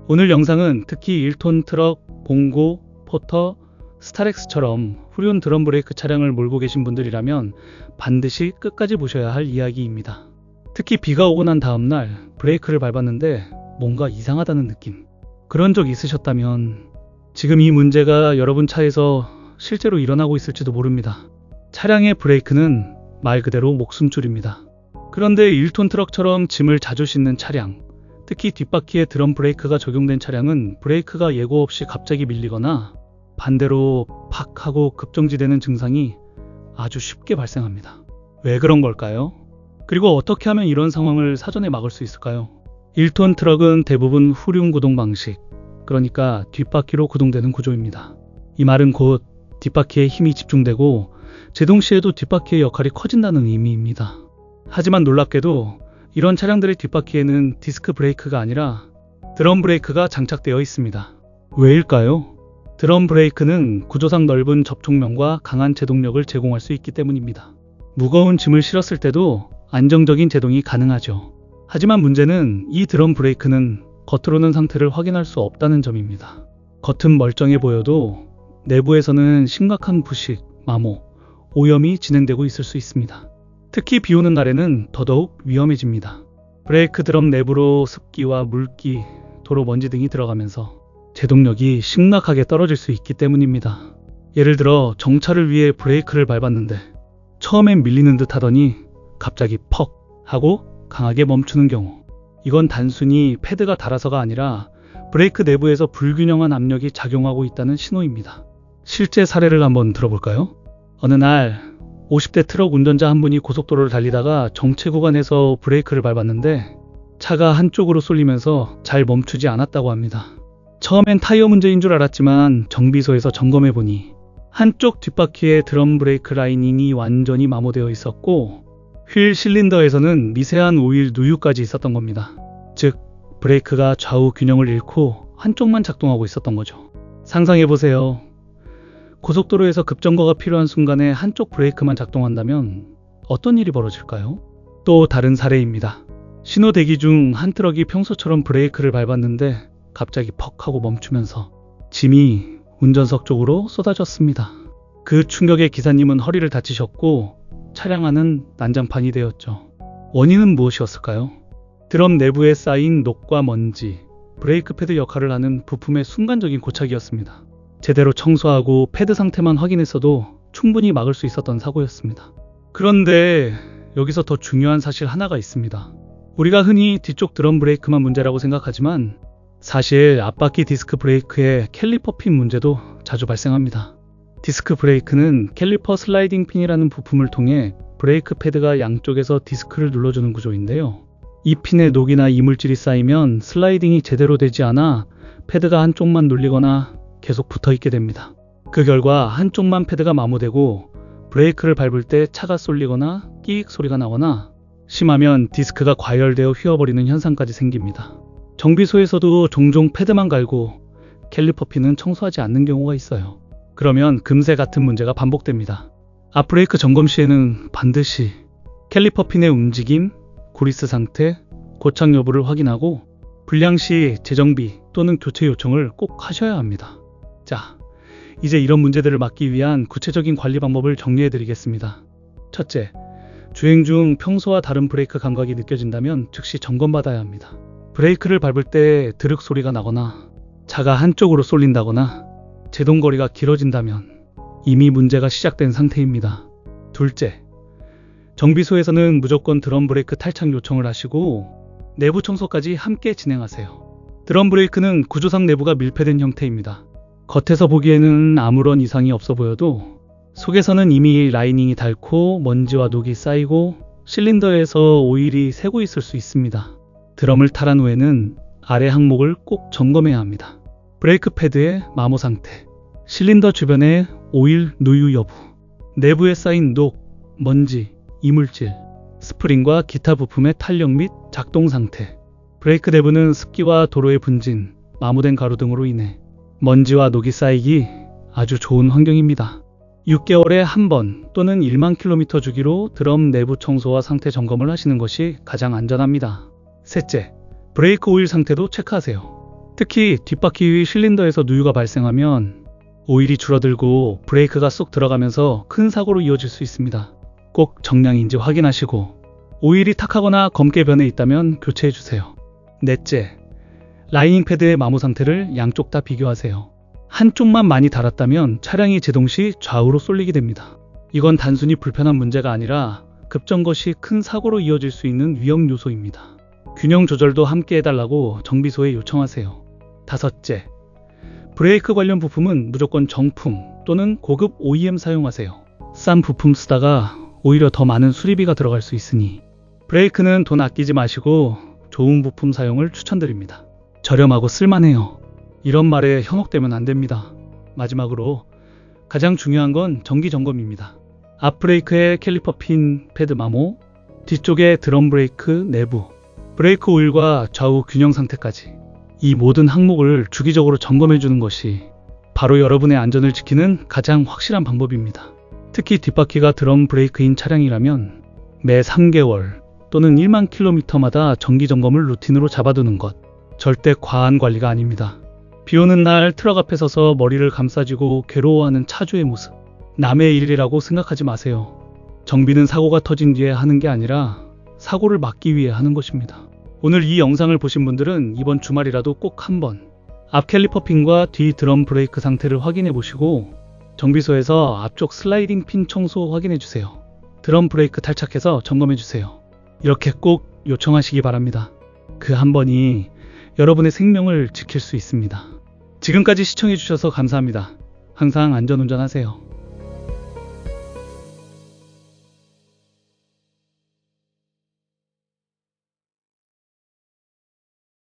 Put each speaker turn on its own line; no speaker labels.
오늘 영상은 특히 1톤 트럭, 봉고, 포터, 스타렉스처럼 후륜 드럼 브레이크 차량을 몰고 계신 분들이라면 반드시 끝까지 보셔야 할 이야기입니다. 특히 비가 오고 난 다음날 브레이크를 밟았는데 뭔가 이상하다는 느낌. 그런 적 있으셨다면 지금 이 문제가 여러분 차에서 실제로 일어나고 있을지도 모릅니다. 차량의 브레이크는 말 그대로 목숨줄입니다. 그런데 1톤 트럭처럼 짐을 자주 싣는 차량, 특히 뒷바퀴에 드럼 브레이크가 적용된 차량은 브레이크가 예고 없이 갑자기 밀리거나 반대로 팍 하고 급정지되는 증상이 아주 쉽게 발생합니다. 왜 그런 걸까요? 그리고 어떻게 하면 이런 상황을 사전에 막을 수 있을까요? 1톤 트럭은 대부분 후륜 구동 방식, 그러니까 뒷바퀴로 구동되는 구조입니다. 이 말은 곧 뒷바퀴에 힘이 집중되고 제동 시에도 뒷바퀴의 역할이 커진다는 의미입니다. 하지만 놀랍게도 이런 차량들의 뒷바퀴에는 디스크 브레이크가 아니라 드럼 브레이크가 장착되어 있습니다. 왜일까요? 드럼 브레이크는 구조상 넓은 접촉면과 강한 제동력을 제공할 수 있기 때문입니다. 무거운 짐을 실었을 때도 안정적인 제동이 가능하죠. 하지만 문제는 이 드럼 브레이크는 겉으로는 상태를 확인할 수 없다는 점입니다. 겉은 멀쩡해 보여도 내부에서는 심각한 부식, 마모, 오염이 진행되고 있을 수 있습니다. 특히 비 오는 날에는 더더욱 위험해집니다. 브레이크 드럼 내부로 습기와 물기, 도로 먼지 등이 들어가면서 제동력이 심각하게 떨어질 수 있기 때문입니다. 예를 들어 정차를 위해 브레이크를 밟았는데 처음엔 밀리는 듯 하더니 갑자기 퍽 하고 강하게 멈추는 경우, 이건 단순히 패드가 닳아서가 아니라 브레이크 내부에서 불균형한 압력이 작용하고 있다는 신호입니다. 실제 사례를 한번 들어볼까요? 어느 날 50대 트럭 운전자 한 분이 고속도로를 달리다가 정체 구간에서 브레이크를 밟았는데 차가 한쪽으로 쏠리면서 잘 멈추지 않았다고 합니다. 처음엔 타이어 문제인 줄 알았지만 정비소에서 점검해보니 한쪽 뒷바퀴에 드럼 브레이크 라이닝이 완전히 마모되어 있었고 휠 실린더에서는 미세한 오일 누유까지 있었던 겁니다. 즉, 브레이크가 좌우 균형을 잃고 한쪽만 작동하고 있었던 거죠. 상상해보세요. 고속도로에서 급정거가 필요한 순간에 한쪽 브레이크만 작동한다면 어떤 일이 벌어질까요? 또 다른 사례입니다. 신호 대기 중 한 트럭이 평소처럼 브레이크를 밟았는데 갑자기 퍽 하고 멈추면서 짐이 운전석 쪽으로 쏟아졌습니다. 그 충격에 기사님은 허리를 다치셨고 차량 안은 난장판이 되었죠. 원인은 무엇이었을까요? 드럼 내부에 쌓인 녹과 먼지, 브레이크 패드 역할을 하는 부품의 순간적인 고착이었습니다. 제대로 청소하고 패드 상태만 확인했어도 충분히 막을 수 있었던 사고였습니다. 그런데 여기서 더 중요한 사실 하나가 있습니다. 우리가 흔히 뒤쪽 드럼 브레이크만 문제라고 생각하지만 사실 앞바퀴 디스크 브레이크의 캘리퍼 핀 문제도 자주 발생합니다. 디스크 브레이크는 캘리퍼 슬라이딩 핀이라는 부품을 통해 브레이크 패드가 양쪽에서 디스크를 눌러주는 구조인데요. 이 핀에 녹이나 이물질이 쌓이면 슬라이딩이 제대로 되지 않아 패드가 한쪽만 눌리거나 계속 붙어있게 됩니다. 그 결과 한쪽만 패드가 마모되고 브레이크를 밟을 때 차가 쏠리거나 끼익 소리가 나거나 심하면 디스크가 과열되어 휘어버리는 현상까지 생깁니다. 정비소에서도 종종 패드만 갈고 캘리퍼 핀은 청소하지 않는 경우가 있어요. 그러면 금세 같은 문제가 반복됩니다. 앞브레이크 점검 시에는 반드시 캘리퍼 핀의 움직임, 그리스 상태, 고착 여부를 확인하고 불량 시 재정비 또는 교체 요청을 꼭 하셔야 합니다. 자, 이제 이런 문제들을 막기 위한 구체적인 관리 방법을 정리해 드리겠습니다. 첫째, 주행 중 평소와 다른 브레이크 감각이 느껴진다면 즉시 점검받아야 합니다. 브레이크를 밟을 때 드륵 소리가 나거나 차가 한쪽으로 쏠린다거나 제동거리가 길어진다면 이미 문제가 시작된 상태입니다. 둘째, 정비소에서는 무조건 드럼 브레이크 탈착 요청을 하시고 내부 청소까지 함께 진행하세요. 드럼 브레이크는 구조상 내부가 밀폐된 형태입니다. 겉에서 보기에는 아무런 이상이 없어 보여도 속에서는 이미 라이닝이 닳고 먼지와 녹이 쌓이고 실린더에서 오일이 새고 있을 수 있습니다. 드럼을 탈한 후에는 아래 항목을 꼭 점검해야 합니다. 브레이크 패드의 마모 상태, 실린더 주변의 오일 누유 여부, 내부에 쌓인 녹, 먼지, 이물질, 스프링과 기타 부품의 탄력 및 작동 상태, 브레이크 내부는 습기와 도로의 분진, 마모된 가루 등으로 인해 먼지와 녹이 쌓이기 아주 좋은 환경입니다. 6개월에 한 번 또는 1만 킬로미터 주기로 드럼 내부 청소와 상태 점검을 하시는 것이 가장 안전합니다. 셋째, 브레이크 오일 상태도 체크하세요. 특히 뒷바퀴 실린더에서 누유가 발생하면 오일이 줄어들고 브레이크가 쏙 들어가면서 큰 사고로 이어질 수 있습니다. 꼭 정량인지 확인하시고 오일이 탁하거나 검게 변해 있다면 교체해주세요. 넷째, 라이닝 패드의 마모 상태를 양쪽 다 비교하세요. 한쪽만 많이 닳았다면 차량이 제동 시 좌우로 쏠리게 됩니다. 이건 단순히 불편한 문제가 아니라 급정거 시 큰 사고로 이어질 수 있는 위험 요소입니다. 균형 조절도 함께 해달라고 정비소에 요청하세요. 다섯째, 브레이크 관련 부품은 무조건 정품 또는 고급 OEM 사용하세요. 싼 부품 쓰다가 오히려 더 많은 수리비가 들어갈 수 있으니 브레이크는 돈 아끼지 마시고 좋은 부품 사용을 추천드립니다. 저렴하고 쓸만해요. 이런 말에 현혹되면 안 됩니다. 마지막으로 가장 중요한 건 정기 점검입니다. 앞 브레이크의 캘리퍼 핀, 패드 마모, 뒤쪽의 드럼 브레이크 내부, 브레이크 오일과 좌우 균형 상태까지 이 모든 항목을 주기적으로 점검해 주는 것이 바로 여러분의 안전을 지키는 가장 확실한 방법입니다. 특히 뒷바퀴가 드럼 브레이크인 차량이라면 매 3개월 또는 1만 킬로미터마다 정기 점검을 루틴으로 잡아두는 것, 절대 과한 관리가 아닙니다. 비 오는 날 트럭 앞에 서서 머리를 감싸쥐고 괴로워하는 차주의 모습, 남의 일이라고 생각하지 마세요. 정비는 사고가 터진 뒤에 하는 게 아니라 사고를 막기 위해 하는 것입니다. 오늘 이 영상을 보신 분들은 이번 주말이라도 꼭 한번 앞 캘리퍼 핀과 뒤 드럼 브레이크 상태를 확인해 보시고 정비소에서 앞쪽 슬라이딩 핀 청소 확인해 주세요. 드럼 브레이크 탈착해서 점검해 주세요. 이렇게 꼭 요청하시기 바랍니다. 그 한 번이 여러분의 생명을 지킬 수 있습니다. 지금까지 시청해 주셔서 감사합니다. 항상 안전운전하세요.